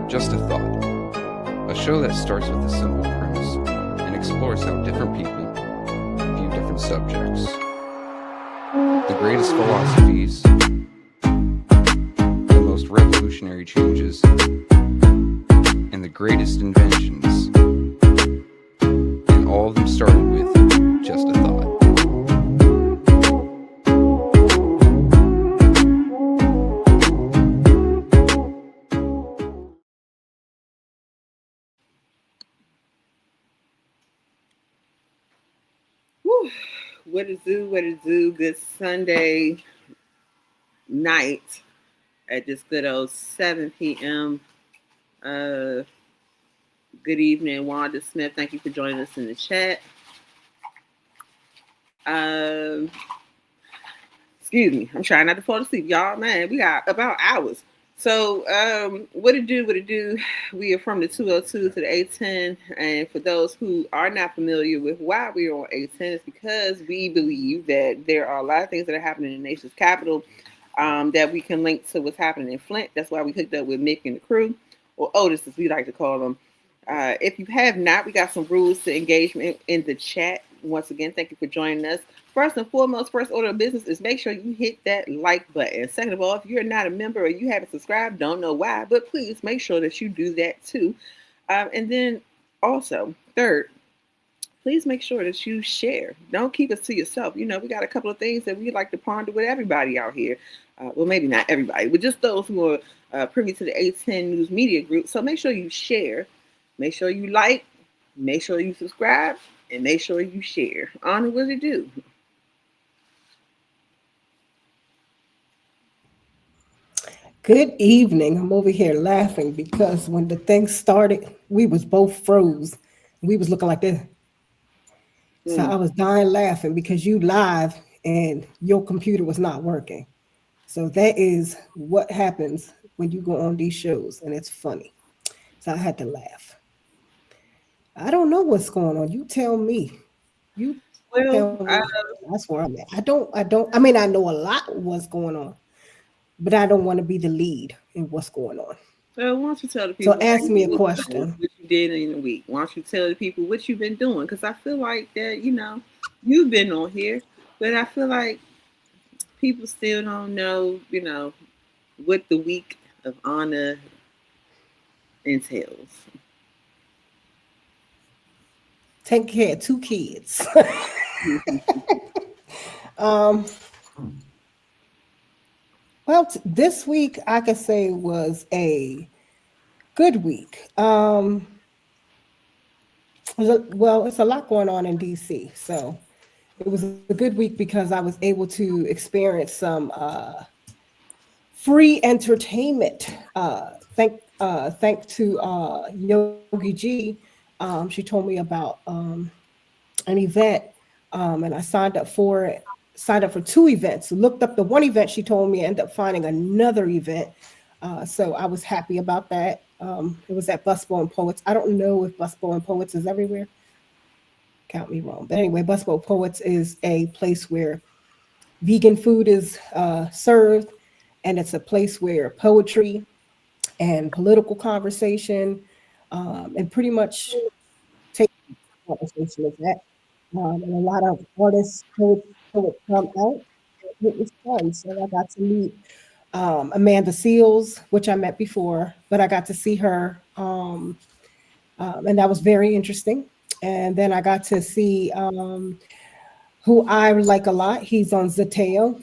Just a Thought, a show that starts with a simple premise and explores how different people view different subjects. The greatest philosophies, the most revolutionary changes, and the greatest inventions. And all of them started with just a thought. What it do, good Sunday night at this good old 7 p.m. Good evening, Wanda Smith. Thank you for joining us in the chat. Excuse me. I'm trying not to fall asleep, y'all. Man, we got about hours. So, what it do? We are from the 202 to the 810. And for those who are not familiar with why we are on 810, it's because we believe that there are a lot of things that are happening in the nation's capital that we can link to what's happening in Flint. That's why we hooked up with Mick and the crew, or Otis as we like to call them. If you have not, we got some rules to engagement in the chat. Once again, thank you for joining us. First and foremost, first order of business is make sure you hit that like button. Second of all, if you're not a member or you haven't subscribed, don't know why, but please make sure that you do that too. And then also, third, please make sure that you share. Don't keep it to yourself. You know, we got a couple of things that we like to ponder with everybody out here. Well, maybe not everybody, but just those who are privy to the 810 News Media Group. So make sure you share, make sure you like, make sure you subscribe, and make sure you share. Honor, what it do? Good evening. I'm over here laughing because when the thing started, we was both froze. We was looking like this. So I was dying laughing because you live and your computer was not working. So that is what happens when you go on these shows, and it's funny. So I had to laugh. I don't know what's going on. You tell me. You tell me. Well, That's where I'm at. I mean, I know a lot of what's going on, but I don't want to be the lead in what's going on. well, why don't you tell the So people ask me a question. what you did in the week? Why don't you tell the people what you've been doing? Because I feel like that, you've been on here, but I feel like people still don't know, what the week of honor entails. Take care of two kids. um, well, this week I could say was a good week. It's a lot going on in DC, so it was a good week because I was able to experience some free entertainment. Thank to Yogi G. She told me about an event, and I signed up for it. Signed up for two events. Looked up the one event she told me, ended up finding another event. So I was happy about that. It was at Busbo and Poets. I don't know if Busbo and Poets is everywhere. Count me wrong. But anyway, Busbo Poets is a place where vegan food is served, and it's a place where poetry and political conversation and pretty much take conversation is that. And a lot of artists, poets come out. It was fun. So I got to meet Amanda Seals, which I met before, but I got to see her, and that was very interesting. And then I got to see who I like a lot. He's on Zateo,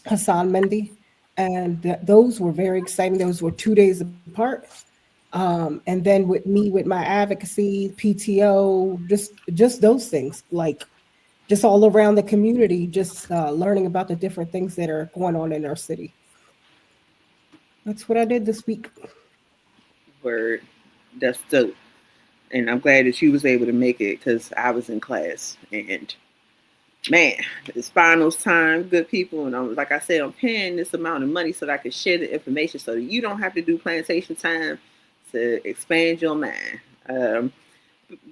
Hassan Mendy, and those were very exciting. Those were 2 days apart. And then with me, with my advocacy, PTO, just those things, like just all around the community, just learning about the different things that are going on in our city. That's what I did this week. Word, that's dope. And I'm glad that you was able to make it because I was in class. And man, it's finals time, good people. And like I said, I'm paying this amount of money so that I can share the information so that you don't have to do plantation time to expand your mind.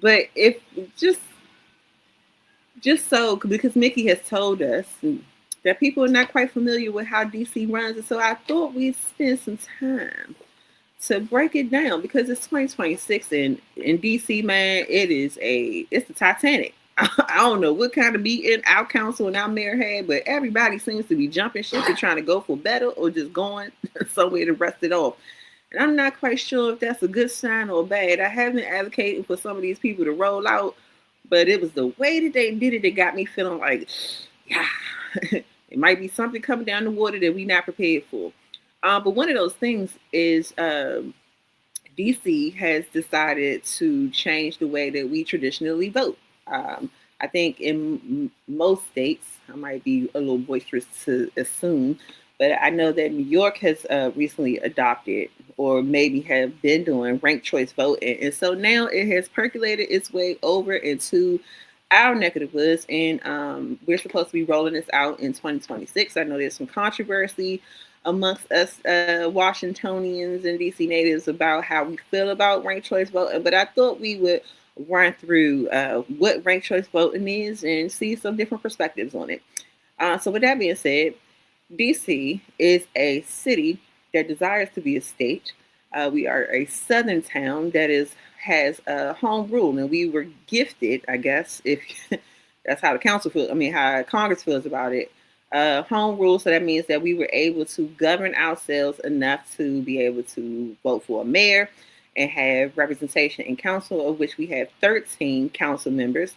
But if just so, because Mickey has told us that people are not quite familiar with how DC runs, and so I thought we'd spend some time to break it down because it's 2026 and in DC, man, it's the Titanic. I don't know what kind of meeting our council and our mayor had, but everybody seems to be jumping ship and trying to go for better or just going somewhere to rest it off. And I'm not quite sure if that's a good sign or bad. I have been advocating for some of these people to roll out, but it was the way that they did it that got me feeling like, yeah, it might be something coming down the water that we're not prepared for. But one of those things is DC has decided to change the way that we traditionally vote. I think in most states, I might be a little boisterous to assume, but I know that New York has recently adopted or maybe have been doing ranked choice voting. And so now it has percolated its way over into our neck of the woods. And we're supposed to be rolling this out in 2026. I know there's some controversy amongst us Washingtonians and DC natives about how we feel about ranked choice voting, but I thought we would run through what ranked choice voting is and see some different perspectives on it. So with that being said, DC is a city that desires to be a state. We are a southern town that has a home rule, and we were gifted, I guess, if that's how the council feels. I mean, how Congress feels about it. Home rule, so that means that we were able to govern ourselves enough to be able to vote for a mayor and have representation in council, of which we have 13 council members.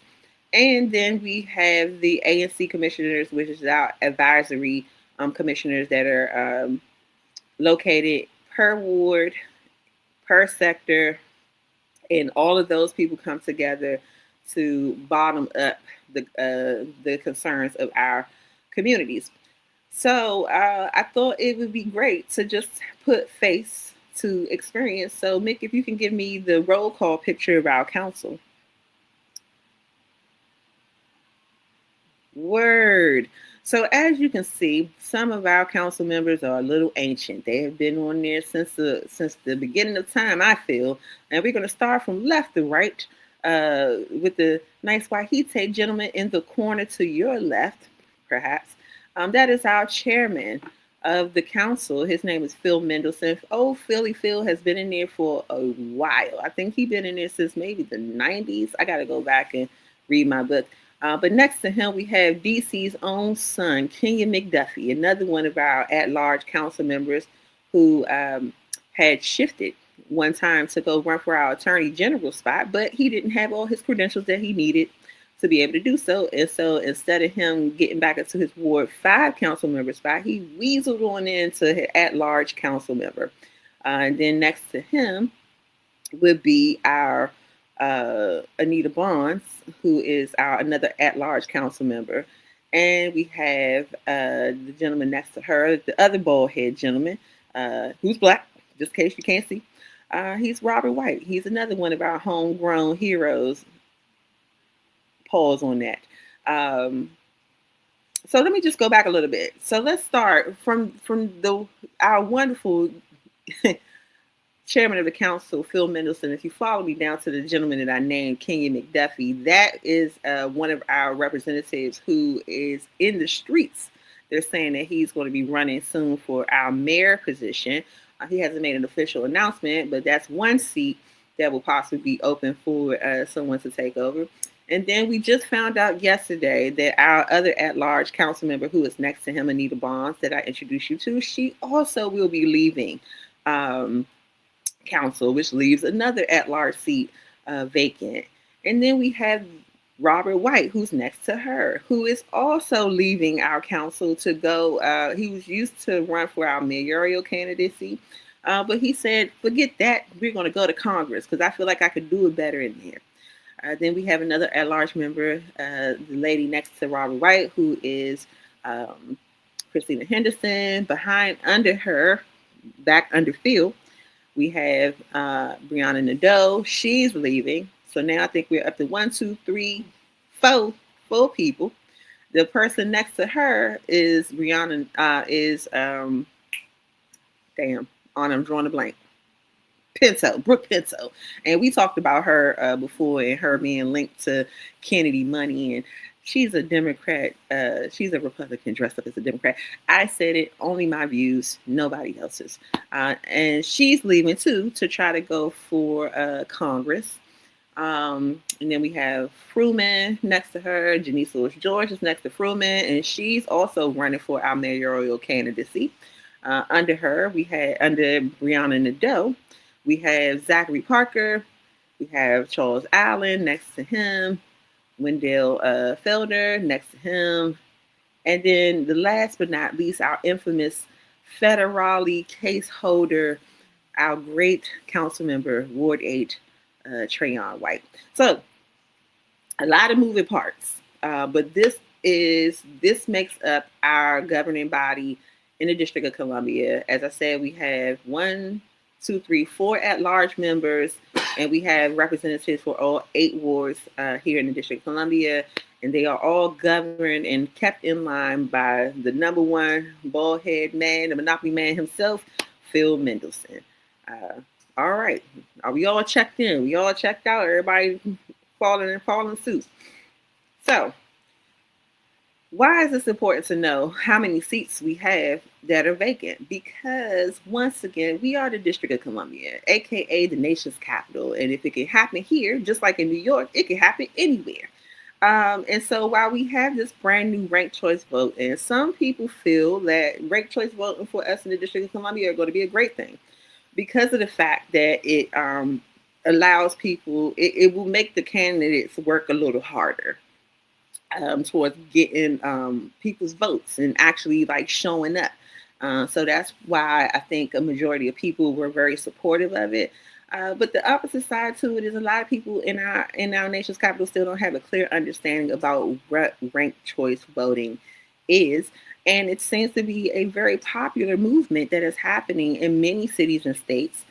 And then we have the ANC commissioners, which is our advisory commissioners that are located per ward, per sector, and all of those people come together to bottom up the concerns of our communities. So I thought it would be great to just put face to experience. So Mick, if you can give me the roll call picture of our council. Word. So as you can see, some of our council members are a little ancient. They have been on there since the beginning of time, I feel. And we're going to start from left to right with the nice Wahite gentleman in the corner to your left, perhaps. That is our chairman of the council. His name is Phil Mendelson. Oh, Philly Phil has been in there for a while. I think he's been in there since maybe the 90s. I got to go back and read my book. But next to him, we have DC's own son, Kenya McDuffie, another one of our at-large council members who had shifted one time to go run for our attorney general spot, but he didn't have all his credentials that he needed to be able to do so. And so instead of him getting back into his Ward 5 council member spot, he weaseled on into his at-large council member. And then next to him would be our Anita Bonds, who is another at-large council member. And we have the gentleman next to her, the other bald head gentleman, who's black, just in case you can't see. He's Robert White. He's another one of our homegrown heroes. Pause on that. So let me just go back a little bit. So let's start from our wonderful chairman of the council, Phil Mendelson. If you follow me down to the gentleman that I named, Kenya McDuffie, that is one of our representatives who is in the streets. They're saying that he's going to be running soon for our mayor position. He hasn't made an official announcement, but that's one seat that will possibly be open for someone to take over. And then we just found out yesterday that our other at-large council member, who is next to him, Anita Bonds, that I introduced you to, she also will be leaving council, which leaves another at-large seat vacant. And then we have Robert White, who's next to her, who is also leaving our council to go. He was used to run for our mayoral candidacy, but he said, forget that. We're going to go to Congress because I feel like I could do it better in there. Then we have another at-large member, the lady next to Robert White, who is Christina Henderson. Under her, back under Phil, we have Brianna Nadeau. She's leaving. So now I think we're up to 4 people. The person next to her is Brianna, I'm drawing a blank. Brooke Pinto. And we talked about her before and her being linked to Kennedy money. And She's a Democrat. She's a Republican dressed up as a Democrat. I said it, only my views, nobody else's. And she's leaving too to try to go for Congress. And then we have Fruman next to her. Janice Lewis George is next to Fruman, and she's also running for our mayoral candidacy. Under her, we had under Breonna Nadeau, we have Zachary Parker, we have Charles Allen next to him, Wendell Felder next to him, and then the last but not least, our infamous federale case holder, our great council member, Ward 8, Trayon White. So a lot of moving parts, but this makes up our governing body in the District of Columbia. As I said, we have 4 at-large members, and we have representatives for all 8 wards here in the District of Columbia, and they are all governed and kept in line by the number one bald head man, the Monopoly man himself, Phil Mendelssohn. All right, are we all checked in? We all checked out. Everybody following suit. So, why is this important to know how many seats we have that are vacant? Because once again, we are the District of Columbia, aka the nation's capital. And if it can happen here, just like in New York, it can happen anywhere. And so while we have this brand new ranked choice vote, and some people feel that ranked choice voting for us in the District of Columbia are going to be a great thing because of the fact that it allows people, it will make the candidates work a little harder towards getting people's votes and actually like showing up. So that's why I think a majority of people were very supportive of it. But the opposite side to it is a lot of people in our nation's capital still don't have a clear understanding about what ranked choice voting is. And it seems to be a very popular movement that is happening in many cities and states.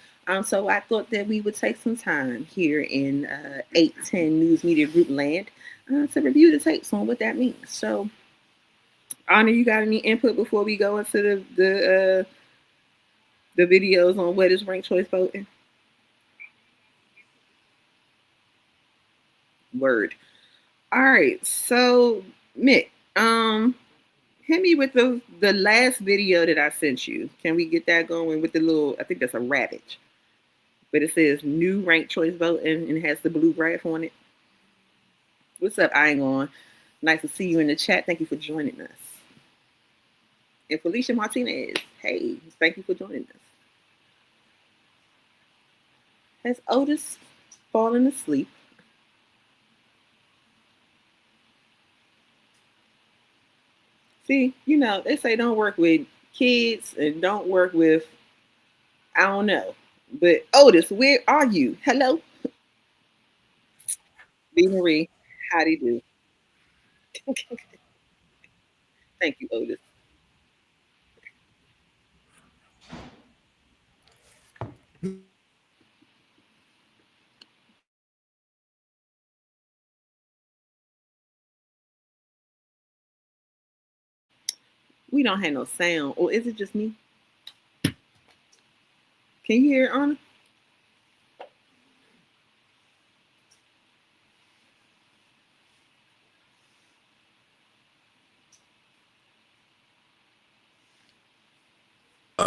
So I thought that we would take some time here in 810 News Media Group land to review the tapes on what that means. So, Anna, you got any input before we go into the videos on what is ranked choice voting? Word. All right. So, Mick, hit me with the last video that I sent you. Can we get that going with the little? I think that's a rabbit, but it says new ranked choice voting and it has the blue graph on it. What's up, Iron? Nice to see you in the chat. Thank you for joining us. And Felicia Martinez, hey, thank you for joining us. Has Otis fallen asleep? See, they say don't work with kids and don't work with, I don't know. But Otis, where are you? Hello? B. Marie, how do you do? Thank you, Otis. We don't have no sound. Or is it just me? Can you hear Anna?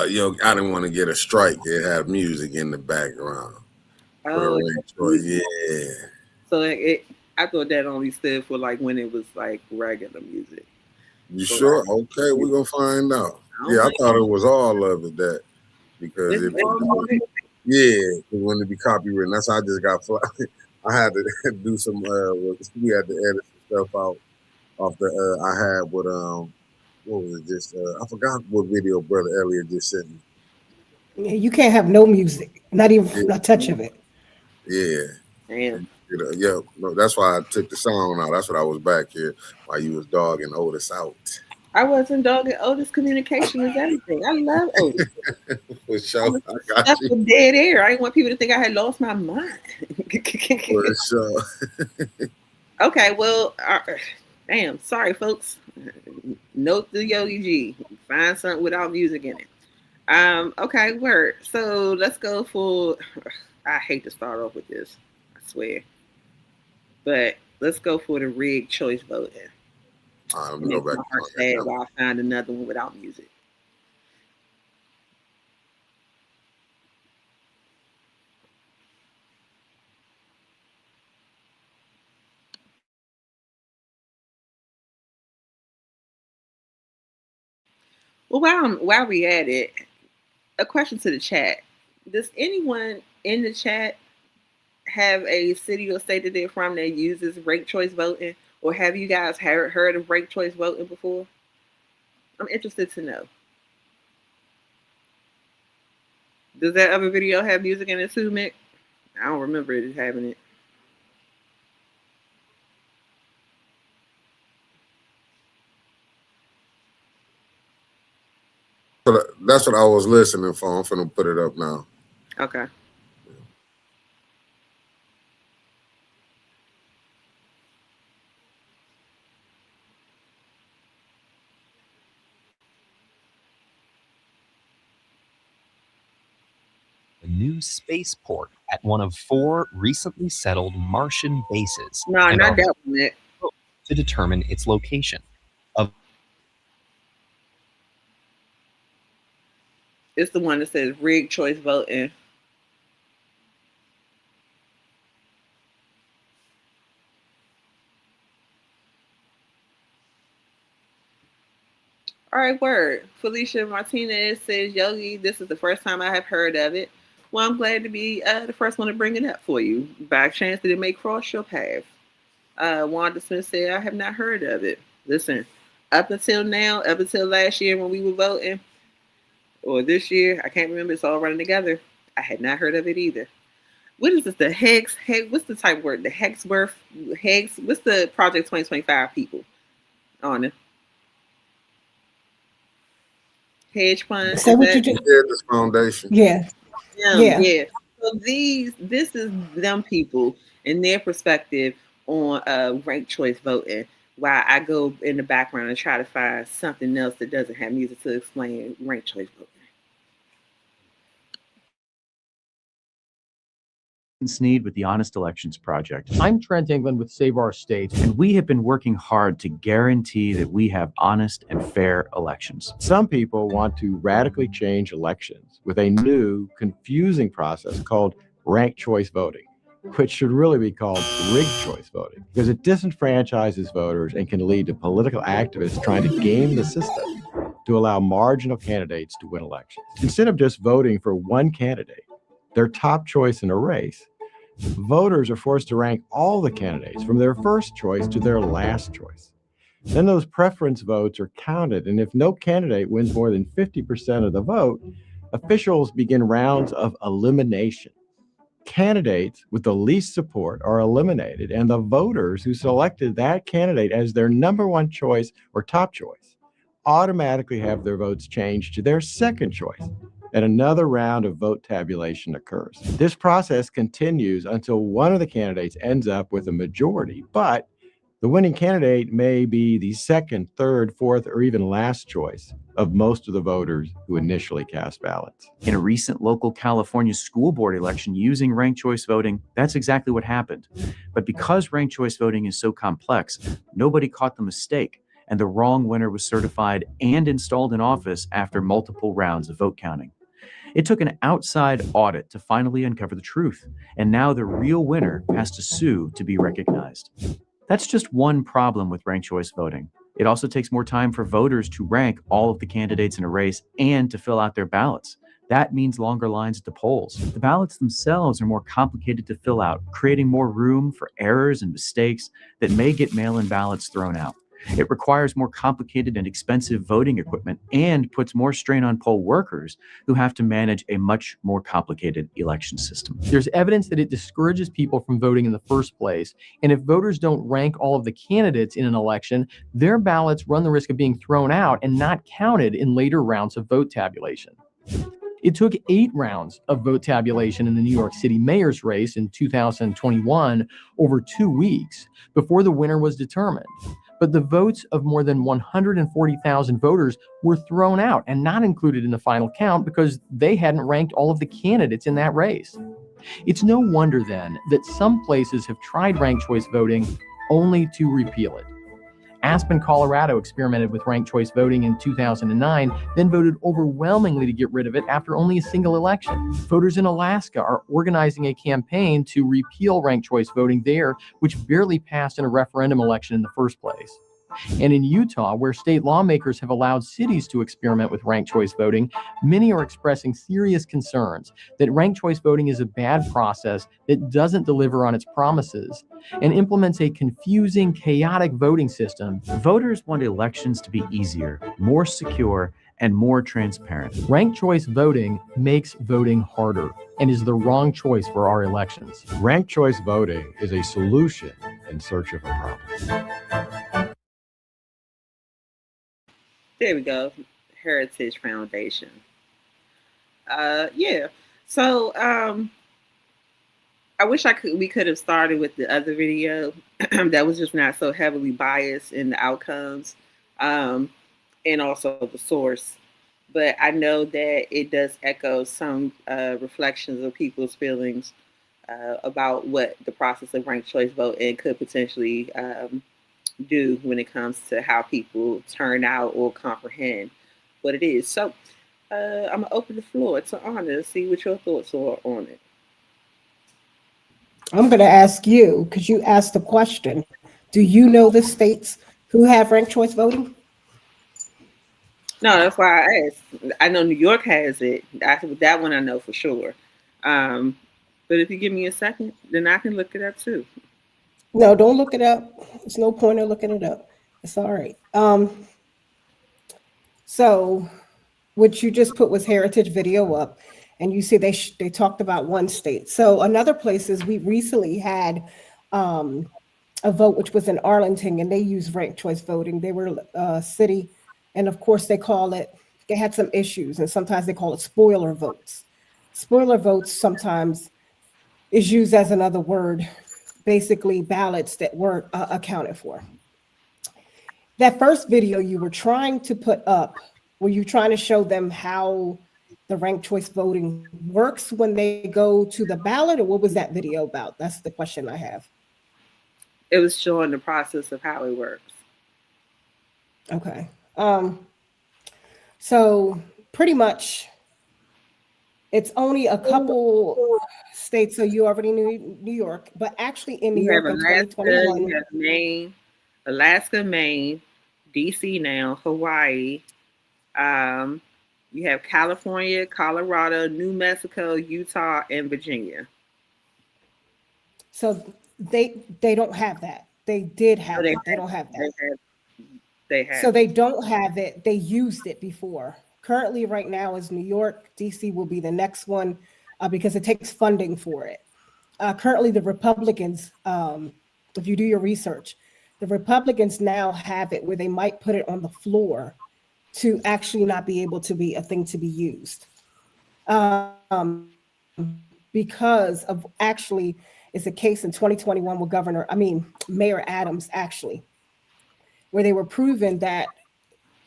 Yo, I didn't want to get a strike. It had music in the background. Oh, Yeah. so I thought that only stood for like when it was like regular music. You sure? Okay, we're gonna find out. Yeah, I thought it was all of it that because when it be copywritten, that's how I just got. I had to do some. We had to edit some stuff out off the. I had with what was it? Just I forgot what video Brother Elliot just sent me. Yeah, you can't have no music, not even a touch of it. Yeah. Damn. Yeah, no, that's why I took the song out. That's what I was back here while you was dogging Otis out. I wasn't dogging Otis. Communication is everything. I love Otis. For sure, I got you. For dead air. I didn't want people to think I had lost my mind. For sure. Okay, well, damn. Sorry, folks. Note the Yogi G. Find something without music in it. Okay, word. So let's go for. I hate to start off with this. I swear. But Let's go for the rigged choice voting. All right, let me And go then back my to heart that. sad while I find another one without music. Well, while we at it, a question to the chat. Does anyone in the chat have a city or state that they're from that uses ranked choice voting? Or have you guys heard of ranked choice voting before? I'm interested to know. Does that other video have music in it too, Mick? I don't remember it having it. So that's what I was listening for. I'm finna put it up now. Okay. A new spaceport at one of 4 recently settled Martian bases No, and not are that one, Mick. to determine its location. It's the one that says rigged choice voting. All right, word. Felicia Martinez says, Yogi, this is the first time I have heard of it. Well, I'm glad to be the first one to bring it up for you. By chance that it may cross your path. Wanda Smith said, I have not heard of it. Listen, up until now, up until last year when we were voting, or this year, I can't remember, it's all running together. I had not heard of it either. What is this? The Hex? What's the type word? The Hexworth? Hex? What's the Project 2025 people on it? Hedge fund? Say what you did. This foundation. Yeah. Yeah. Yeah. So this is them people and their perspective on ranked choice voting. While I go in the background and try to find something else that doesn't have music to explain ranked choice voting. Sneed with the Honest Elections Project. I'm Trent England with Save Our State, and we have been working hard to guarantee that we have honest and fair elections. Some people want to radically change elections with a new, confusing process called ranked choice voting, which should really be called rigged choice voting, because it disenfranchises voters and can lead to political activists trying to game the system to allow marginal candidates to win elections. Instead of just voting for one candidate, their top choice in a race, voters are forced to rank all the candidates from their first choice to their last choice. Then those preference votes are counted, and if no candidate wins more than 50% of the vote, officials begin rounds of elimination. Candidates with the least support are eliminated, and the voters who selected that candidate as their number one choice or top choice automatically have their votes changed to their second choice, and another round of vote tabulation occurs. This process continues until one of the candidates ends up with a majority, but the winning candidate may be the second, third, fourth, or even last choice of most of the voters who initially cast ballots. In a recent local California school board election using ranked choice voting, that's exactly what happened. But because ranked choice voting is so complex, nobody caught the mistake, and the wrong winner was certified and installed in office after multiple rounds of vote counting. It took an outside audit to finally uncover the truth, and now the real winner has to sue to be recognized. That's just one problem with ranked choice voting. It also takes more time for voters to rank all of the candidates in a race and to fill out their ballots. That means longer lines at the polls. The ballots themselves are more complicated to fill out, creating more room for errors and mistakes that may get mail-in ballots thrown out. It requires more complicated and expensive voting equipment and puts more strain on poll workers who have to manage a much more complicated election system. There's evidence that it discourages people from voting in the first place. And if voters don't rank all of the candidates in an election, their ballots run the risk of being thrown out and not counted in later rounds of vote tabulation. It took 8 rounds of vote tabulation in the New York City mayor's race in 2021 over 2 weeks before the winner was determined. But the votes of more than 140,000 voters were thrown out and not included in the final count because they hadn't ranked all of the candidates in that race. It's no wonder then that some places have tried ranked choice voting only to repeal it. Aspen, Colorado experimented with ranked choice voting in 2009, then voted overwhelmingly to get rid of it after only a single election. Voters in Alaska are organizing a campaign to repeal ranked choice voting there, which barely passed in a referendum election in the first place. And in Utah, where state lawmakers have allowed cities to experiment with ranked choice voting, many are expressing serious concerns that ranked choice voting is a bad process that doesn't deliver on its promises and implements a confusing, chaotic voting system. Voters want elections to be easier, more secure, and more transparent. Ranked choice voting makes voting harder and is the wrong choice for our elections. Ranked choice voting is a solution in search of a problem. There we go. Heritage Foundation. Yeah. So I wish we could have started with the other video that was just not so heavily biased in the outcomes, and also the source. But I know that it does echo some reflections of people's feelings about what the process of ranked choice voting could potentially do when it comes to how people turn out or comprehend what it is. So I'm gonna open the floor to Anna to see what your thoughts are on it. I'm going to ask you, because you asked the question, do you know the states who have ranked choice voting? No, that's why I asked. I know New York has it. That one I know for sure. But if you give me a second, then I can look it up too. No, don't look it up. There's no point in looking it up. It's all right. So what you just put was Heritage video up, and you see they talked about one state. So another place is we recently had a vote which was in Arlington, and they used ranked choice voting. They were a city, and of course they had some issues, and sometimes they call it spoiler votes. Spoiler votes sometimes is used as another word, basically ballots that weren't accounted for. That first video you were trying to put up, were you trying to show them how the ranked choice voting works when they go to the ballot, or what was that video about? That's the question I have. It was showing the process of how it works. Okay. So pretty much it's only a couple states. So you already knew New York, but actually in New York in 2021. You have Maine, Alaska, Maine, DC now, Hawaii. You have California, Colorado, New Mexico, Utah, and Virginia. So they don't have that. They did have it. They don't have that. They have. So they don't have it. They used it before. Currently, right now is New York. DC will be the next one because it takes funding for it. Currently, the Republicans, if you do your research, the Republicans now have it where they might put it on the floor to actually not be able to be a thing to be used. Because of actually, it's a case in 2021 with Mayor Adams actually, where they were proven that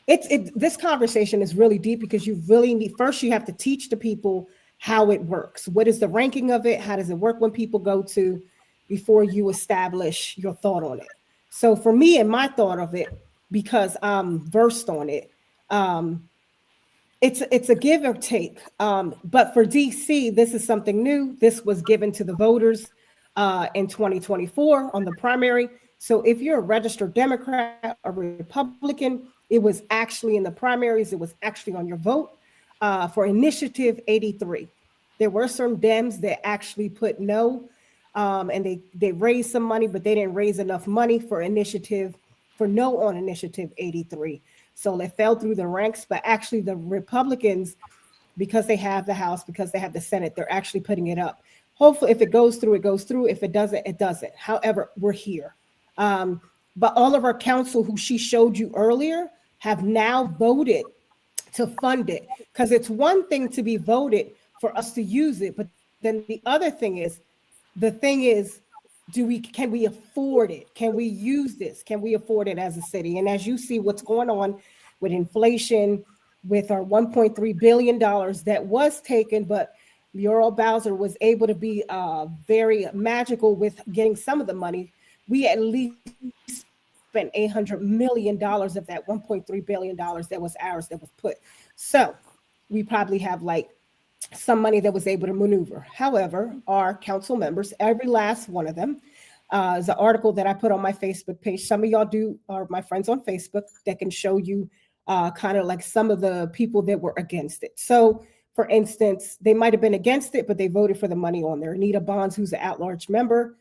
this conversation is really deep because you really need, first you have to teach the people how it works. What is the ranking of it? How does it work when people go to, before you establish your thought on it. So for me and my thought of it, because I'm versed on it, it's a give or take. But for DC, this is something new. This was given to the voters in 2024 on the primary. So if you're a registered Democrat or Republican, it was actually in the primaries, it was actually on your vote for Initiative 83. There were some Dems that actually put no, and they raised some money, but they didn't raise enough money for no on Initiative 83. So they fell through the ranks, but actually the Republicans, because they have the House, because they have the Senate, they're actually putting it up. Hopefully if it goes through, it goes through. If it doesn't, it doesn't. However, we're here. But all of our council who she showed you earlier have now voted to fund it, because it's one thing to be voted for us to use it, but then the thing is, can we afford it? Can we use this? Can we afford it as a city? And as you see what's going on with inflation, with our $1.3 billion that was taken, but Muriel Bowser was able to be very magical with getting some of the money we at least spent $800 million of that $1.3 billion that was ours that was put. So we probably have like some money that was able to maneuver. However, our council members, every last one of them, is an article that I put on my Facebook page. Some of y'all are my friends on Facebook that can show you kind of like some of the people that were against it. So, for instance, they might have been against it, but they voted for the money on there. Anita Bonds, who's an at-large member,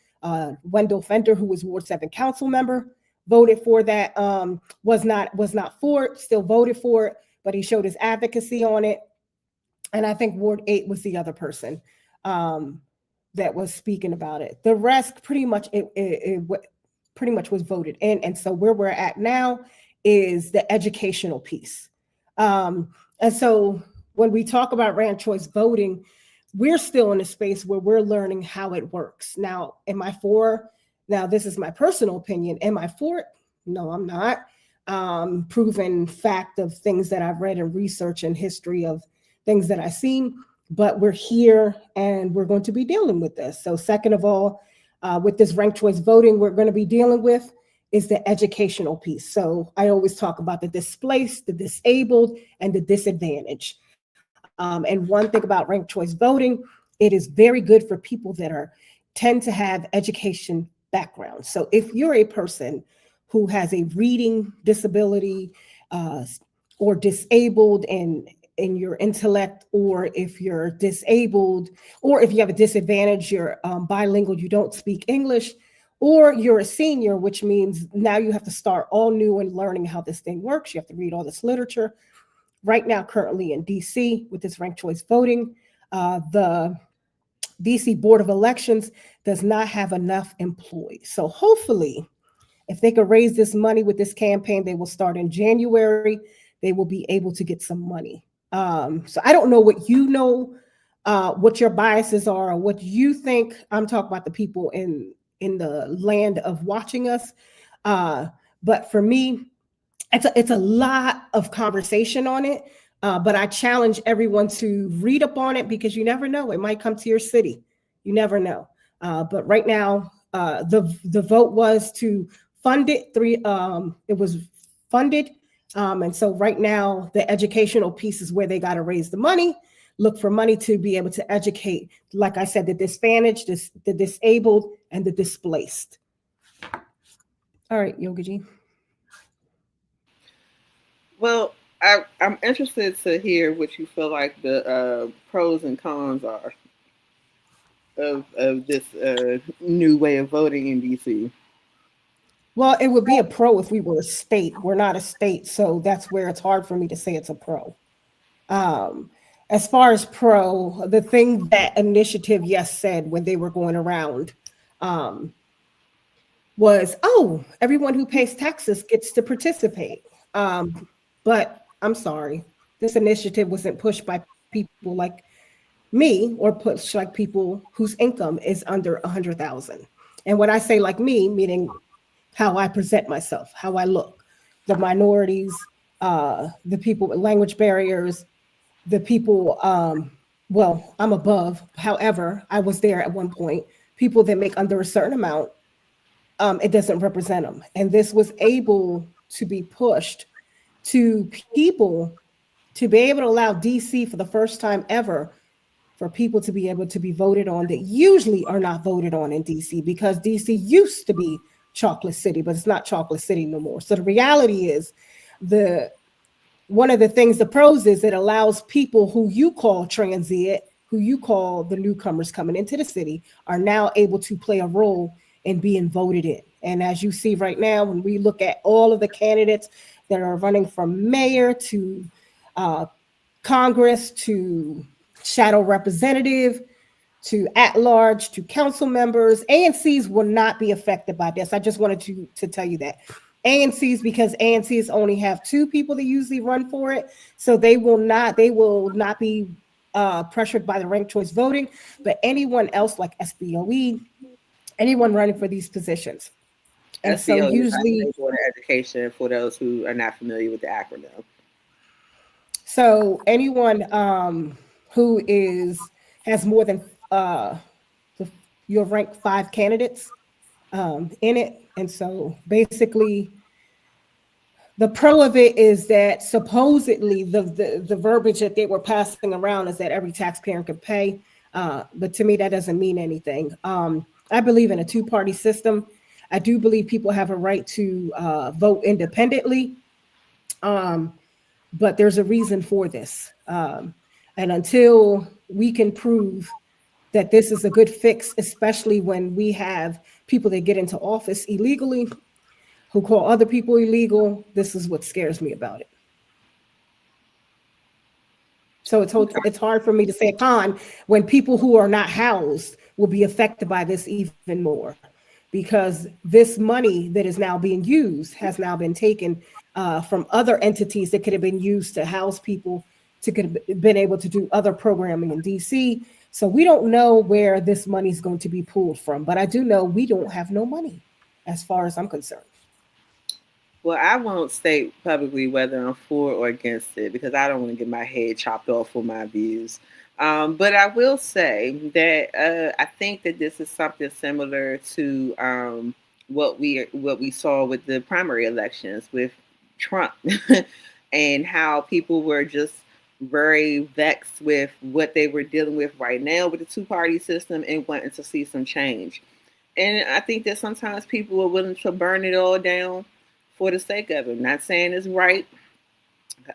Wendell Fender, who was Ward 7 council member, voted for that. Was not for it, still voted for it, but he showed his advocacy on it. And I think Ward 8 was the other person that was speaking about it. The rest pretty much pretty much was voted in. And so where we're at now is the educational piece. And so when we talk about ranked choice voting, we're still in a space where we're learning how it works. Now, am I for? Now, this is my personal opinion. Am I for it? No, I'm not. Proven fact of things that I've read and research and history of things that I've seen, but we're here and we're going to be dealing with this. So second of all, with this ranked choice voting, we're going to be dealing with is the educational piece. So I always talk about the displaced, the disabled, and the disadvantaged. And one thing about ranked choice voting, it is very good for people that tend to have education background. So if you're a person who has a reading disability or disabled in your intellect, or if you're disabled, or if you have a disadvantage, you're bilingual, you don't speak English, or you're a senior, which means now you have to start all new and learning how this thing works. You have to read all this literature. Right now, currently in DC with this ranked choice voting, the DC Board of Elections does not have enough employees. So hopefully, if they could raise this money with this campaign, they will start in January, they will be able to get some money. So I don't know what you know, what your biases are, or what you think. I'm talking about the people in the land of watching us. But for me, it's a lot of conversation on it. But I challenge everyone to read up on it because you never know. It might come to your city. You never know. But right now, the vote was to fund it. It was funded. And so right now, the educational piece is where they got to raise the money, look for money to be able to educate, like I said, the disadvantaged, the disabled, and the displaced. All right, Yogi G. Well, I'm interested to hear what you feel like the pros and cons are of this new way of voting in DC. Well, it would be a pro if we were a state. We're not a state, so that's where it's hard for me to say it's a pro. As far as pro, the thing that Initiative Yes said when they were going around was, oh, everyone who pays taxes gets to participate. But I'm sorry, this initiative wasn't pushed by people like me or pushed like people whose income is under 100,000. And when I say like me, meaning how I present myself, how I look, the minorities, the people with language barriers, the people, well, I'm above. However, I was there at one point, people that make under a certain amount, it doesn't represent them. And this was able to be pushed to people to be able to allow DC for the first time ever for people to be able to be voted on that usually are not voted on in DC, because DC used to be Chocolate City, but it's not Chocolate City no more. So the reality is one of the things, the pros is it allows people who you call transient, who you call the newcomers coming into the city, are now able to play a role in being voted in. And as you see right now, when we look at all of the candidates that are running from mayor to Congress to shadow representative to at-large to council members, ANCs will not be affected by this. I just wanted to tell you that. ANCs, because ANCs only have 2 people that usually run for it, so they will not be pressured by the ranked choice voting. But anyone else like SBOE, anyone running for these positions, and so usually Board of Education for those who are not familiar with the acronym. So anyone who has more than your rank 5 candidates, in it. And so basically, the pro of it is that supposedly the verbiage that they were passing around is that every taxpayer can pay. But to me, that doesn't mean anything. I believe in a two-party system. I do believe people have a right to vote independently, but there's a reason for this. And until we can prove that this is a good fix, especially when we have people that get into office illegally who call other people illegal, this is what scares me about it. So it's hard for me to say a con when people who are not housed will be affected by this even more, because this money that is now being used has now been taken from other entities that could have been used to house people, to could have been able to do other programming in DC. So we don't know where this money is going to be pulled from, but I do know we don't have no money, as far as I'm concerned. Well, I won't state publicly whether I'm for or against it because I don't want to get my head chopped off for my views. But I will say that I think that this is something similar to what we saw with the primary elections with Trump, and how people were just very vexed with what they were dealing with right now with the two party system and wanting to see some change. And I think that sometimes people are willing to burn it all down for the sake of it. Not saying it's right,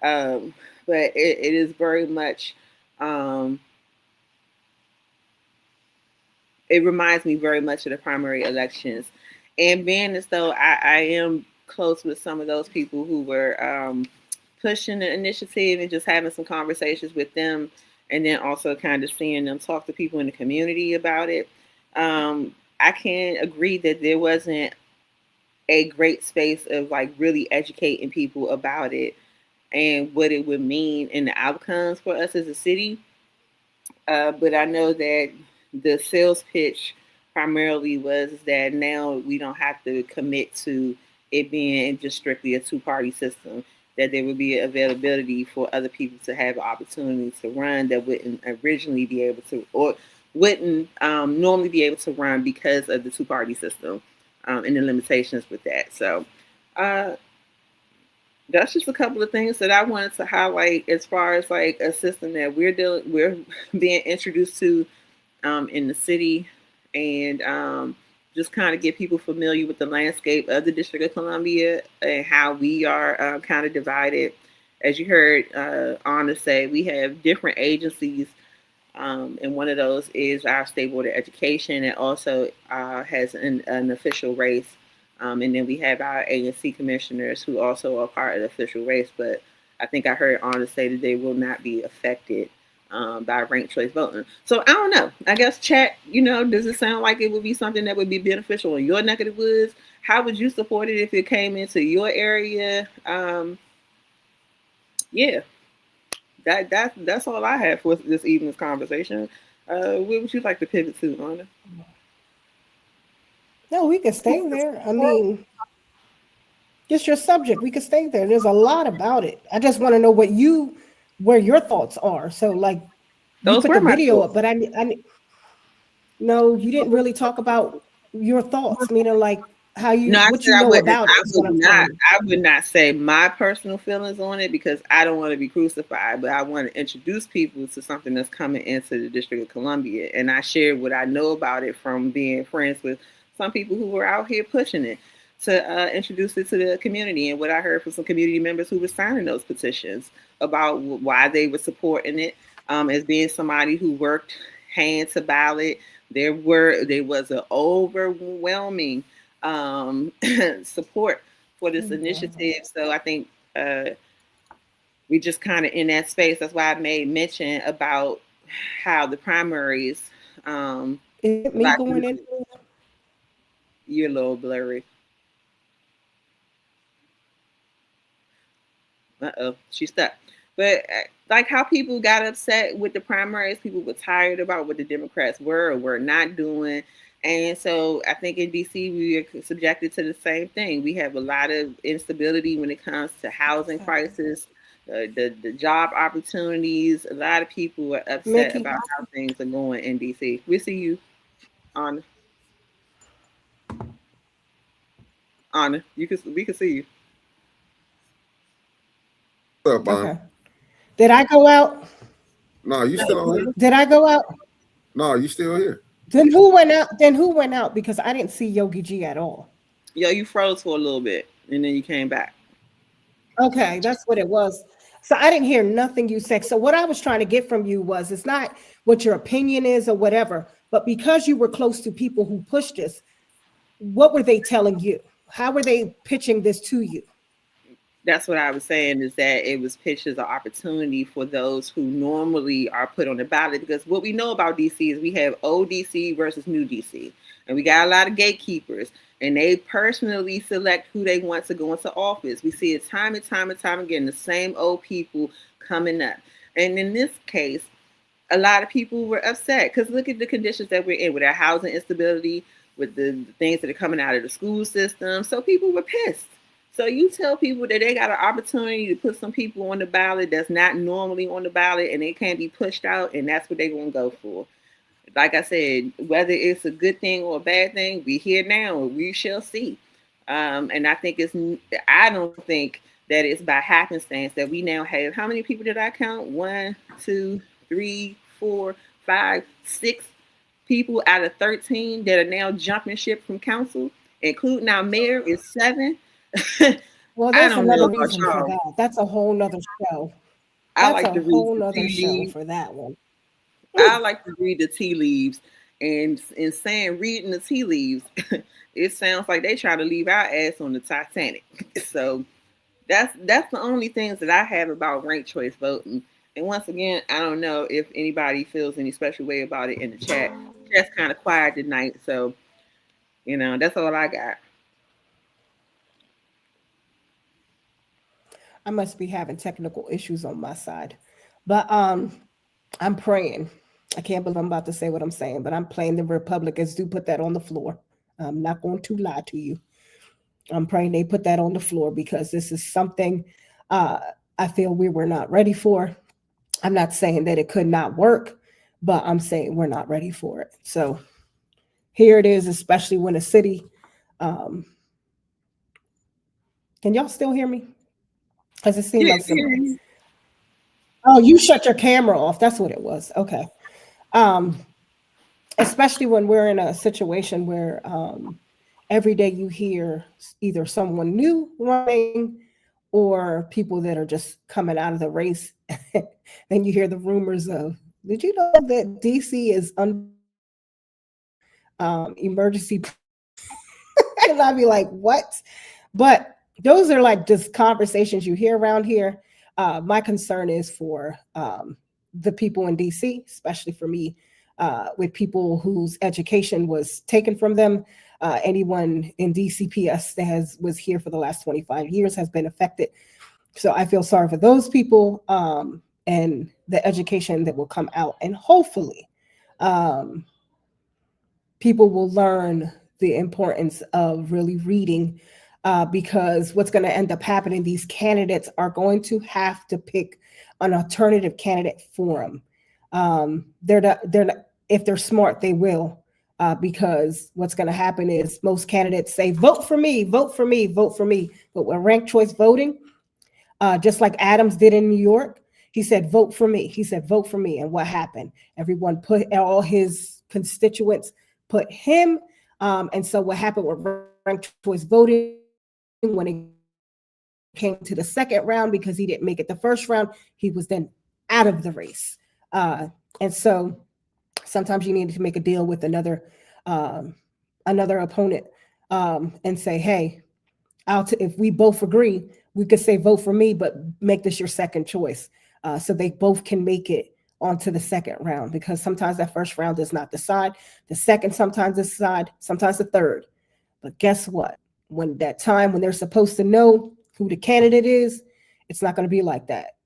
um, but it is very much. Um, it reminds me very much of the primary elections, and being as though I am close with some of those people who were pushing the initiative and just having some conversations with them, and then also kind of seeing them talk to people in the community about it. I can agree that there wasn't a great space of like really educating people about it and what it would mean and the outcomes for us as a city. But I know that the sales pitch primarily was that now we don't have to commit to it being just strictly a two-party system. That there would be availability for other people to have an opportunity to run that wouldn't originally be able to, or wouldn't normally be able to run because of the two-party system, and the limitations with that. So uh, that's just a couple of things that I wanted to highlight as far as like a system that we're being introduced to in the city, and just kind of get people familiar with the landscape of the District of Columbia and how we are kind of divided. As you heard Anna say, we have different agencies, and one of those is our State Board of Education. It also has an official race. And then we have our ANC commissioners who also are part of the official race. But I think I heard Anna say that they will not be affected by ranked choice voting. So I don't know. I guess chat, does it sound like it would be something that would be beneficial in your neck of the woods? How would you support it if it came into your area? Yeah, that's all I have for this evening's conversation. What would you like to pivot to, Anna? No, we could stay there. I mean, it's your subject. We could stay there. There's a lot about it. I just want to know where your thoughts are. So, like, you Those put were the my video up, thoughts. but no, you didn't really talk about your thoughts. Meaning, like, No, I what said you I know wouldn't. about it I is what would I'm not. saying. I would not say my personal feelings on it because I don't want to be crucified. But I want to introduce people to something that's coming into the District of Columbia, and I share what I know about it from being friends with some people who were out here pushing it to introduce it to the community, and what I heard from some community members who were signing those petitions about why they were supporting it, as being somebody who worked hand to ballot. There was an overwhelming support for this initiative. So I think uh, we just kind of in that space. That's why I made mention about how the primaries. Is it me Black going in? you're a little blurry. She's stuck. But like how people got upset with the primaries, people were tired about what the Democrats were or were not doing. And so I think in DC we are subjected to the same thing. We have a lot of instability when it comes to housing Exactly. crisis, the job opportunities. A lot of people are upset Mickey. about how things are going in DC. We see you on. Anna. We can see you. What's up, Okay. Did I go out? No, you still on here? Did I go out? No, you still here? Then who went out? Then who went out? Because I didn't see Yogi G at all. Yo, you froze for a little bit and then you came back. Okay, that's what it was. So I didn't hear nothing you said. So what I was trying to get from you was it's not what your opinion is or whatever, but because you were close to people who pushed this, what were they telling you? How were they pitching this to you? That's what I was saying, is that it was pitched as an opportunity for those who normally are put on the ballot. Because what we know about DC is we have old DC versus new DC, and we got a lot of gatekeepers, and they personally select who they want to go into office. We see it time and time and time again, the same old people coming up. And in this case, a lot of people were upset because look at the conditions that we're in with our housing instability, with the things that are coming out of the school system. So people were pissed. So you tell people that they got an opportunity to put some people on the ballot that's not normally on the ballot and they can't be pushed out, and that's what they're going to go for. Like I said, whether it's a good thing or a bad thing, we here now, we shall see. And I don't think that it's by happenstance that we now have, how many people did I count? 1, 2, 3, 4, 5, 6 people out of 13 that are now jumping ship from council, including our mayor is 7. Well, I there's don't know another about reason for y'all. that. That's a whole nother show. I That's like a to read whole the nother tea show leaves. for that one. I like to read the tea leaves, and in saying reading the tea leaves, it sounds like they try to leave our ass on the Titanic. So that's the only things that I have about ranked choice voting. And once again, I don't know if anybody feels any special way about it in the chat. Chat's kind of quiet tonight, so that's all I got. I must be having technical issues on my side. But I'm praying. I can't believe I'm about to say what I'm saying, but I'm praying the Republicans do put that on the floor. I'm not going to lie to you. I'm praying they put that on the floor because this is something I feel we were not ready for. I'm not saying that it could not work, but I'm saying we're not ready for it. So here it is, especially when a city. Can y'all still hear me? Because it seemed Yeah, like some. yeah. Oh, you shut your camera off. That's what it was. Okay. Especially when we're in a situation where every day you hear either someone new running or people that are just coming out of the race. Then you hear the rumors of, did you know that DC is emergency? And I'd be like, what? But those are like just conversations you hear around here. My concern is for the people in DC, especially for me, with people whose education was taken from them. Anyone in DCPS that was here for the last 25 years has been affected. So I feel sorry for those people and the education that will come out. And hopefully people will learn the importance of really reading because what's going to end up happening, these candidates are going to have to pick an alternative candidate for them. They're not, if they're smart, they will, because what's going to happen is most candidates say, vote for me, vote for me, vote for me. But when ranked choice voting, just like Adams did in New York, he said, vote for me. He said, vote for me. And what happened? Everyone put all his constituents put him. And so what happened with ranked choice voting when it came to the second round, because he didn't make it the first round, he was then out of the race. And so sometimes you need to make a deal with another opponent and say, hey, if we both agree, we could say vote for me, but make this your second choice. So they both can make it onto the second round, because sometimes that first round does not decide. The second sometimes decide, sometimes the third. But guess what? When they're supposed to know who the candidate is, it's not going to be like that.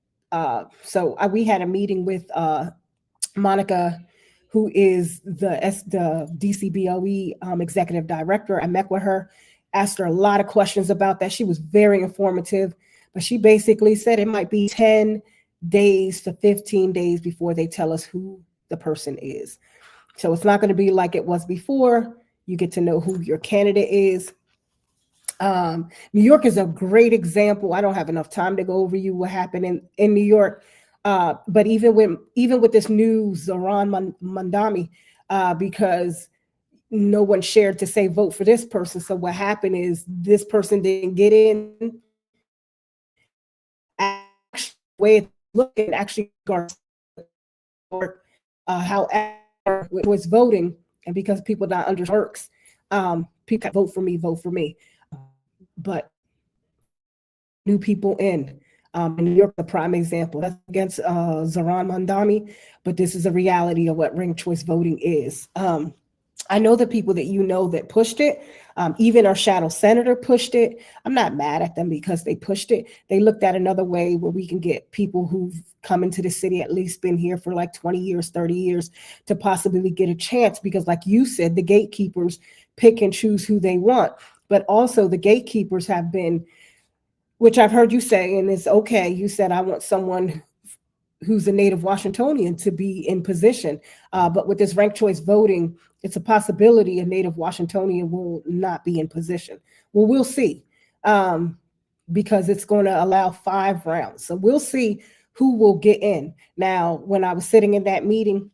So we had a meeting with Monica, who is the DCBOE executive director. I met with her, asked her a lot of questions about that. She was very informative, but she basically said it might be 10 days to 15 days before they tell us who the person is. So it's not going to be like it was before. You get to know who your candidate is. New York is a great example. I don't have enough time to go over you what happened in New York. But even with this new Zoran Mandami, because no one shared to say vote for this person. So what happened is this person didn't get in. Actually, the way it's looking, actually, however, was voting, and because people don't understand works, people vote for me, vote for me. But new people in. In New York, the prime example. That's against Zoran Mandami, but this is a reality of what ranked choice voting is. I know the people that you know that pushed it. Even our shadow senator pushed it. I'm not mad at them because they pushed it. They looked at another way where we can get people who've come into the city, at least been here for like 20 years, 30 years, to possibly get a chance. Because like you said, the gatekeepers pick and choose who they want. But also the gatekeepers have been, which I've heard you say, and it's okay. You said, I want someone who's a native Washingtonian to be in position. But with this ranked choice voting, it's a possibility a native Washingtonian will not be in position. Well, we'll see, because it's going to allow 5 rounds. So we'll see who will get in. Now, when I was sitting in that meeting,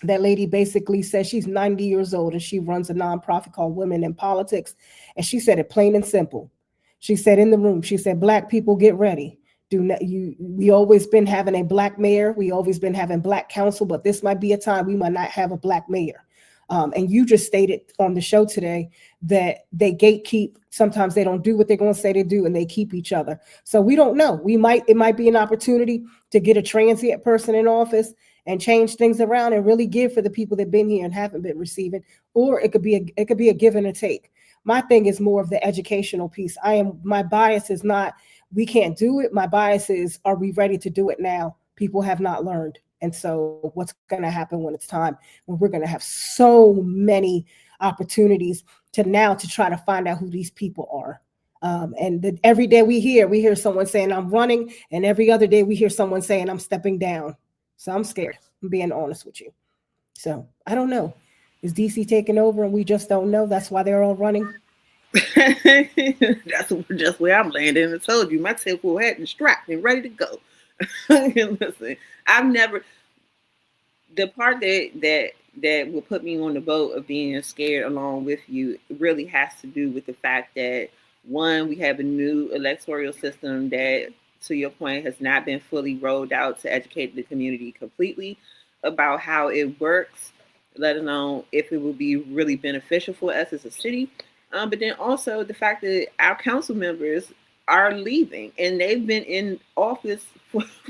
that lady basically said she's 90 years old and she runs a nonprofit called Women in Politics. And she said it plain and simple. She said in the room, she said, Black people, get ready. We always been having a Black mayor. We always been having Black council, but this might be a time we might not have a Black mayor. And you just stated on the show today that they gatekeep. Sometimes they don't do what they're going to say they do, and they keep each other. So we don't know. It might be an opportunity to get a transient person in office and change things around and really give for the people that've been here and haven't been receiving. Or it could be a give and a take. My thing is more of the educational piece. My bias is not we can't do it. My bias is, are we ready to do it now? People have not learned. And so what's going to happen when it's time, when we're going to have so many opportunities to try to find out who these people are. Every day we hear someone saying I'm running, and every other day we hear someone saying I'm stepping down. So I'm scared. I'm being honest with you. So I don't know. Is DC taking over and we just don't know? That's why they're all running. That's just where I'm landing. I told you my tinfoil hat and strapped and ready to go. Listen, I've never, the part that will put me on the boat of being scared along with you really has to do with the fact that, one, we have a new electoral system that, to your point, has not been fully rolled out to educate the community completely about how it works, let alone if it will be really beneficial for us as a city. But then also the fact that our council members are leaving, and they've been in office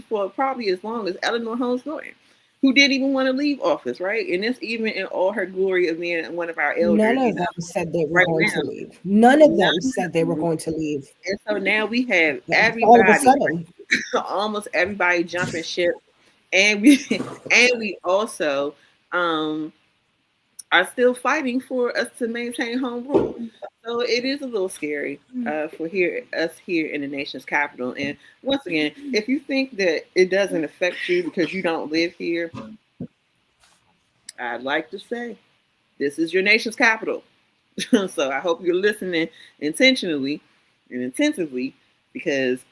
for probably as long as Eleanor Holmes Norton, who didn't even want to leave office, right? And it's even in all her glory of being one of our elders. None of them said they were going to leave. None of them said they were going to leave. And so now we have all of a everybody, sudden, almost everybody jumping ship, and we also are still fighting for us to maintain home rule. So it is a little scary for us here in the nation's capital. And once again, if you think that it doesn't affect you because you don't live here, I'd like to say this is your nation's capital. So I hope you're listening intentionally and intensively, because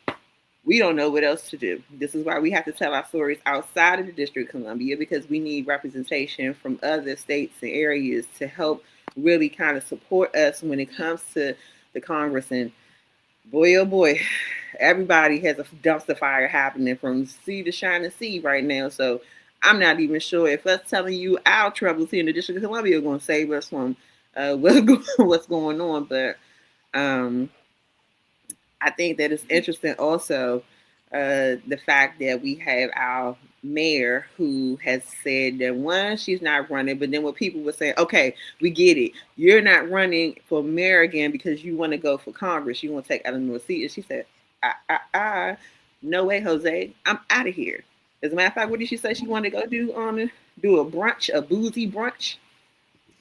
we don't know what else to do. This is why we have to tell our stories outside of the District of Columbia, because we need representation from other states and areas to help really kind of support us when it comes to the Congress. And boy, oh boy, everybody has a dumpster fire happening from sea to shining sea right now. So I'm not even sure if us telling you our troubles here in the District of Columbia are going to save us from what's going on. But I think that it's interesting also the fact that we have our mayor who has said that, one, she's not running, but then when people were saying, okay, we get it, you're not running for mayor again because you want to go for Congress, you want to take Eleanor's seat, and she said, no way, Jose, I'm out of here. As a matter of fact, what did she say she wanted to go do? Do a brunch, a boozy brunch,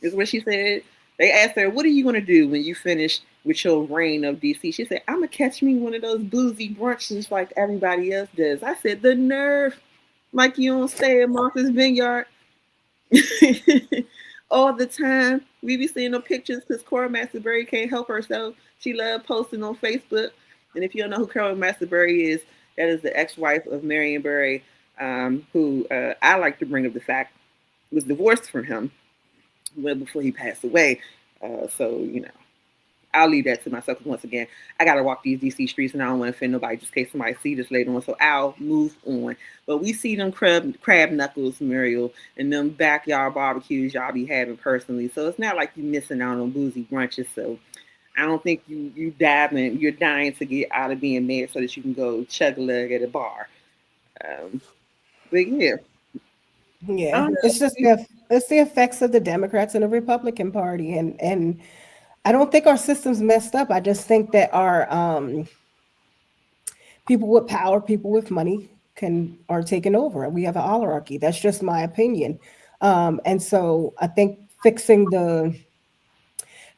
is what she said. They asked her, what are you going to do when you finish with your reign of DC? She said, I'm going to catch me one of those boozy brunches like everybody else does. I said, the nerve. Like you don't stay at Martha's Vineyard. all the time. We be seeing the pictures because Cora Masterberry can't help herself. She love posting on Facebook. And if you don't know who Cora Masterberry is, that is the ex-wife of Marion Barry, who I like to bring up the fact was divorced from him well before he passed away. So I'll leave that to myself. 'Cause once again, I gotta walk these DC streets, and I don't want to offend nobody just in case somebody see this later on. So I'll move on. But we see them crab knuckles, Muriel, and them backyard barbecues y'all be having personally. So it's not like you missing out on boozy brunches. So I don't think you're dying to get out of being married so that you can go chug a leg at a bar. Um, but yeah, I Yeah, don't it's just know. it's the effects of the Democrats and the Republican Party, and I don't think our system's messed up. I just think that our people with power, people with money, can are taking over. We have an oligarchy. That's just my opinion. And so I think fixing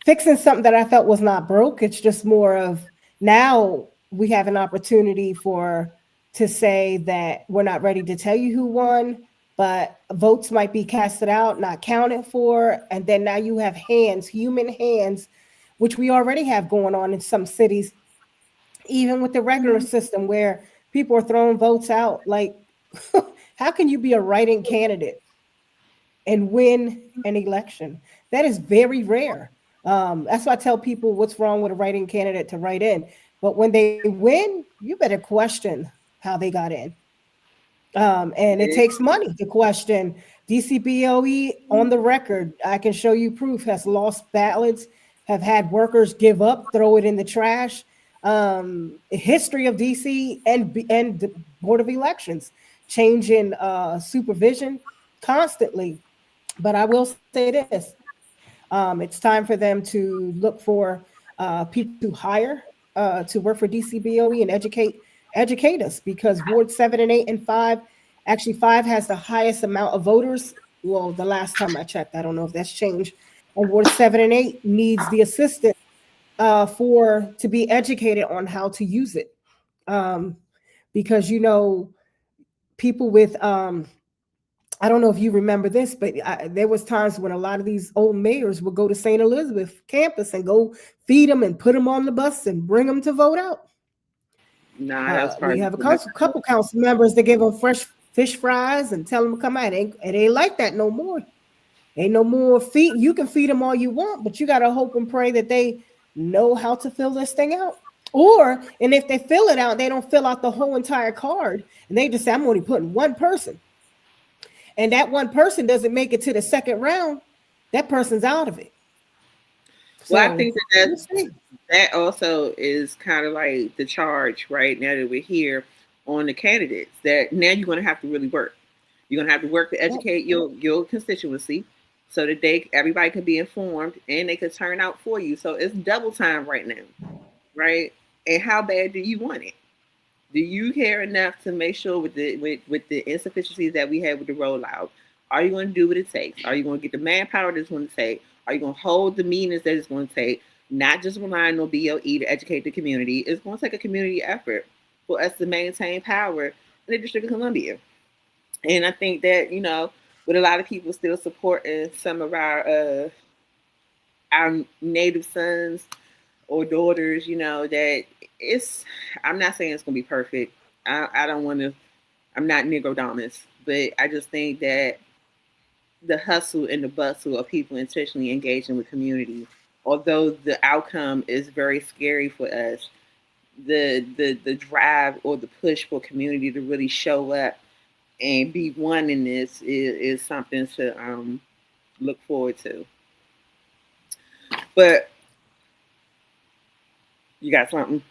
something that I felt was not broke. It's just more of now we have an opportunity to say that we're not ready to tell you who won, but votes might be casted out, not counted for, and then now you have hands, human hands, which we already have going on in some cities, even with the regular system where people are throwing votes out. Like, how can you be a write-in candidate and win an election? That is very rare. That's why I tell people what's wrong with a write-in candidate to write in. But when they win, you better question how they got in. And it takes money to question. DCBOE on the record, I can show you proof, has lost ballots, have had workers give up, throw it in the trash. History of DC and the Board of Elections changing supervision constantly. But I will say this: it's time for them to look for people to hire to work for DCBOE and educate us, because Ward 7 and 8 and 5, actually 5 has the highest amount of voters. Well, the last time I checked, I don't know if that's changed. And Ward 7 and 8 needs the assistance for to be educated on how to use it, um, because people with I don't know if you remember this, but there was times when a lot of these old mayors would go to St. Elizabeth campus and go feed them and put them on the bus and bring them to vote out. Nah, that was We probably have a before my couple council members that give them fresh fish fries and tell them to come out. It ain't like that no more. Ain't no more feed. You can feed them all you want, but you got to hope and pray that they know how to fill this thing out. And if they fill it out, they don't fill out the whole entire card, and they just say, I'm only putting one person. And that one person doesn't make it to the second round, that person's out of it. Well, I So think we'll see. that also is kind of like the charge right now that we're here on the candidates. That now you're going to have to really work. You're going to have to work to Yep. educate your constituency so that everybody can be informed and they can turn out for you. So it's double time right now, right? And how bad do you want it? Do you care enough to make sure with the insufficiencies that we have with the rollout? Are you going to do what it takes? Are you going to get the manpower that it's going to take? Are you going to hold the meetings that it's going to take? Not just relying on BOE to educate the community. It's going to take a community effort for us to maintain power in the District of Columbia. And I think that with a lot of people still supporting some of our native sons or daughters, that it's. I'm not saying it's going to be perfect. I don't want to. I'm not Negro dominant, but I just think that the hustle and the bustle of people intentionally engaging with community, although the outcome is very scary for us, the drive or the push for community to really show up and be one in this is something to look forward to. But you got something?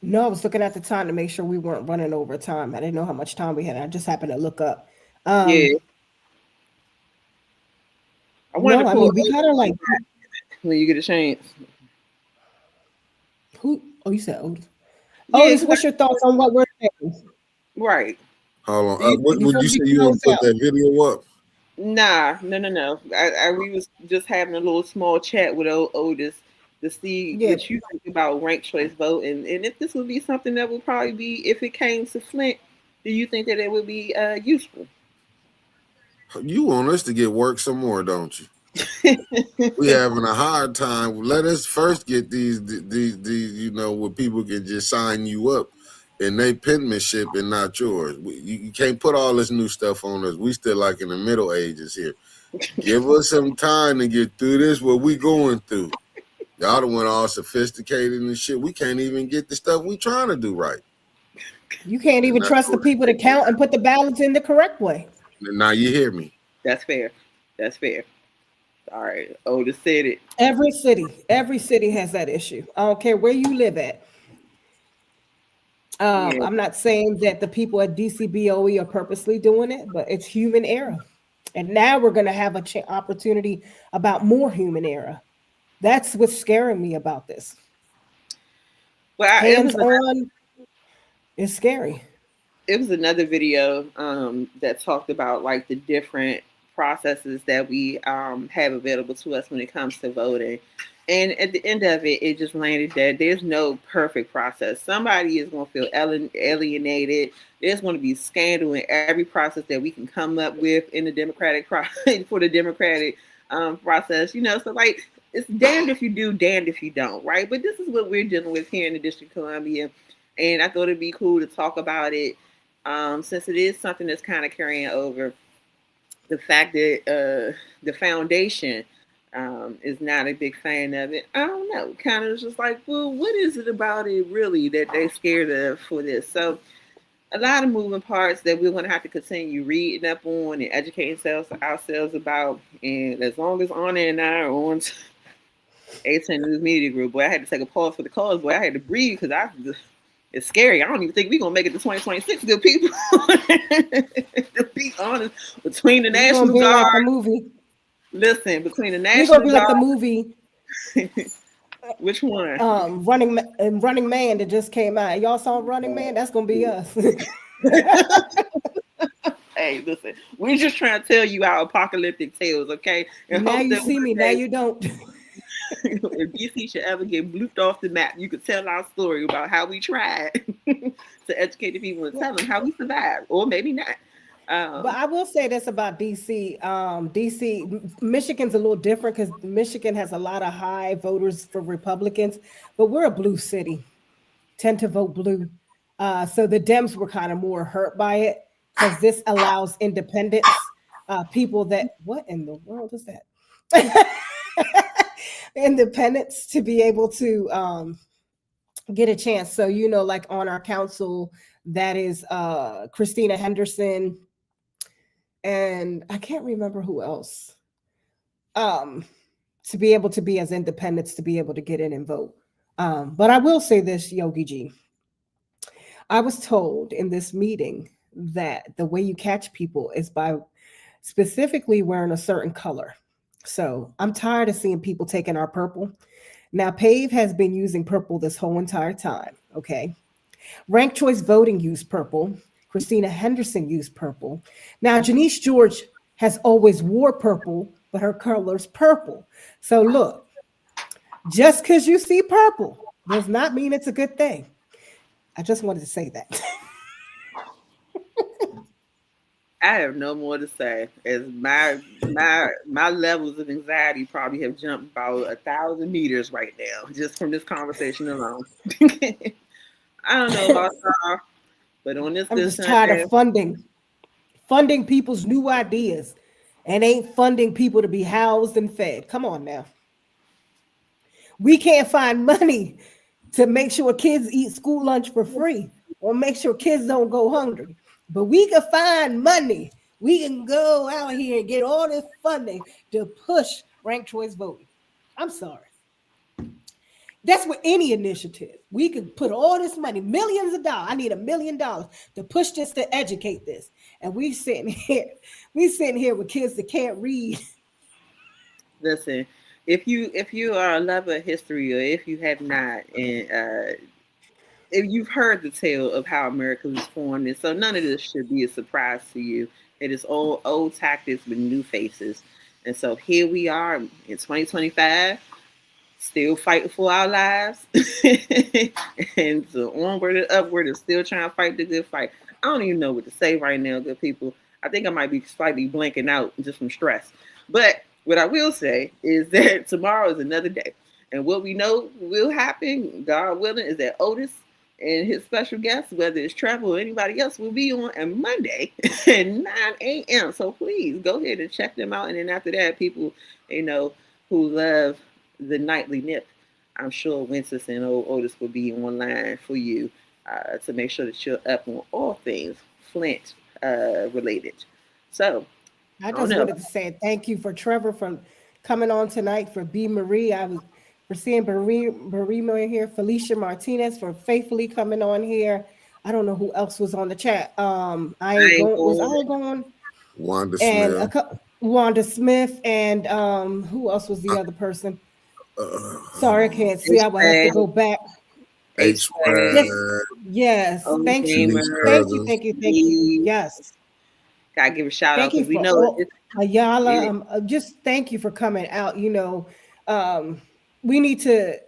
No, I was looking at the time to make sure we weren't running over time. I didn't know how much time we had. I just happened to look up. Yeah, I wanted No, to I pull mean, we kind of like when you get a chance. who? Oh, you said Otis. Yeah, Otis, because what's your thoughts on what we're saying? right. Hold on. Do you What would Before you we say you want close to put out? that video up? Nah, no. We was just having a little small chat with old Otis to see Yeah. what you think about ranked choice voting, and if this would be something that would probably be, if it came to Flint, do you think that it would be useful? You want us to get work some more, don't you? We having a hard time. Let us first get these, where people can just sign you up and they penmanship and not yours. You can't put all this new stuff on us. We still like in the Middle Ages here. Give us some time to get through this, what we going through. Y'all done went all sophisticated and shit. We can't even get the stuff we trying to do right. You can't even trust the people to count and put the ballots in the correct way. Now you hear me. That's fair. That's fair. All right. Otis said it. Every city has that issue. I don't care where you live at. Yeah. I'm not saying that the people at DCBOE are purposely doing it, but it's human error. And now we're going to have an opportunity about more human error. That's what's scaring me about this. Well, Hands on is scary. It was another video that talked about like the different processes that we have available to us when it comes to voting. And at the end of it, it just landed that there's no perfect process. Somebody is going to feel alienated. There's going to be scandal in every process that we can come up with in the Democratic for the Democratic process. So like it's damned if you do, damned if you don't, right? But this is what we're dealing with here in the District of Columbia, and I thought it'd be cool to talk about it since it is something that's kind of carrying over. The fact that the foundation is not a big fan of it. I don't know. Kind of just like, well, what is it about it really that they're scared of for this? So a lot of moving parts that we're going to have to continue reading up on and educating ourselves about. And as long as Anna and I are on A10 News Media Group, boy, I had to take a pause for the cause. Boy, I had to breathe because it's scary. I don't even think we're going to make it to 2026, good people. To be honest, between the National Guard. Like the movie. Listen, between the National Guard. You're going to be like the movie. Which one? Running Man that just came out. Y'all saw Running Man? That's going to be us. Hey, listen, we're just trying to tell you our apocalyptic tales, okay? And now you see me, now you don't. If DC should ever get blooped off the map, you could tell our story about how we tried to educate the people and tell them how we survived, or maybe not. But I will say this about DC. Michigan's a little different because Michigan has a lot of high voters for Republicans, but we're a blue city, tend to vote blue. So the Dems were kind of more hurt by it because this allows independents, people that, what in the world is that? Independents to be able to get a chance. So, like on our council, that is Christina Henderson, and I can't remember who else, to be able to be as independents, to be able to get in and vote. But I will say this, Yogi G. I was told in this meeting that the way you catch people is by specifically wearing a certain color. So I'm tired of seeing people taking our purple. Now, PAVE has been using purple this whole entire time, okay? Ranked choice voting used purple. Christina Henderson used purple. Now, Janice George has always wore purple, but her color's purple. So look, just because you see purple does not mean it's a good thing. I just wanted to say that. I have no more to say. As my levels of anxiety probably have jumped about 1,000 meters right now, just from this conversation alone. I don't know about y'all, but on this, I'm just tired of funding people's new ideas, and ain't funding people to be housed and fed. Come on now. We can't find money to make sure kids eat school lunch for free or make sure kids don't go hungry. But we can find money. We can go out here and get all this funding to push ranked choice voting. I'm sorry. That's with any initiative. We could put all this money, millions of dollars. I need $1 million to push this, to educate this. And we sitting here with kids that can't read. Listen, if you are a lover of history, or if you have not, and if you've heard the tale of how America was formed, and so none of this should be a surprise to you. It is old tactics with new faces. And so here we are in 2025, still fighting for our lives. And so onward and upward and still trying to fight the good fight. I don't even know what to say right now, good people. I think I might be slightly blanking out just from stress. But what I will say is that tomorrow is another day. And what we know will happen, God willing, is that Otis and his special guests, whether it's Trevor or anybody else, will be on Monday at 9 a.m. So please go ahead and check them out. And then after that, people, who love the nightly nip, I'm sure Winston and old Otis will be online for you to make sure that you're up on all things Flint related. So, I I don't just know. wanted to say thank you for Trevor for coming on tonight, for B. Marie. I was for seeing Marie here, Felicia Martinez for faithfully coming on here. I don't know who else was on the chat. I ain't I ain't going. Was going. I going? Wanda And Smith, Wanda Smith, and who else was the other person? Sorry, I uh, can't see. H I will have to Swag, go back. H H. Swag, Yes, Swag, yes. O Thank you, Shanice Gamer, thank you, Cousins. thank you, thank you. me. Yes. Gotta give a shout out Thank you because we for know all it. Ayala. it Just thank you for coming out. Um, we need to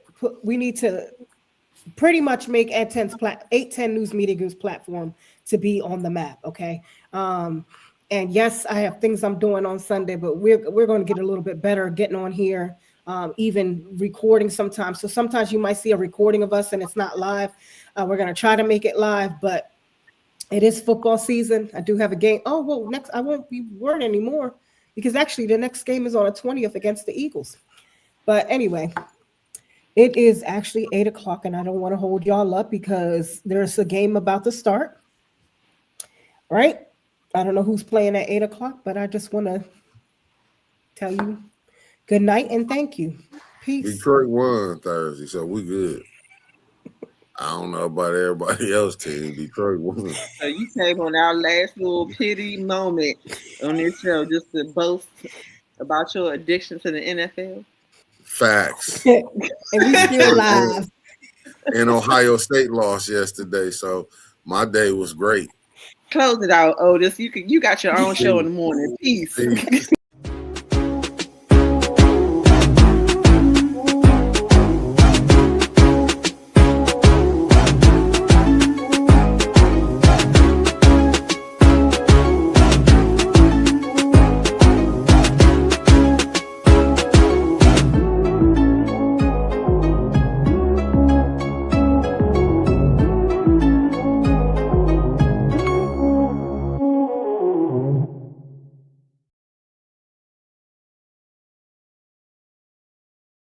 pretty much make 810 News Media Group's platform to be on the map. Okay. And yes, I have things I'm doing on Sunday, but we're going to get a little bit better at getting on here, even recording sometimes. So sometimes you might see a recording of us and it's not live. We're going to try to make it live, but it is football season. I do have a game. Oh, well, next I won't be worried anymore because actually the next game is on the 20th against the Eagles. But anyway, it is actually 8 o'clock and I don't want to hold y'all up because there's a game about to start. Right? I don't know who's playing at 8 o'clock, but I just want to tell you good night and thank you. Peace. Detroit won Thursday, so we good. I don't know about everybody else team. Detroit won. So you came on our last little pity moment on this show just to boast about your addiction to the NFL. Facts. And we still Detroit live. and Ohio State lost yesterday, so my day was great. Close it out, Otis. You got your own show in Peace. the morning. Peace. Peace.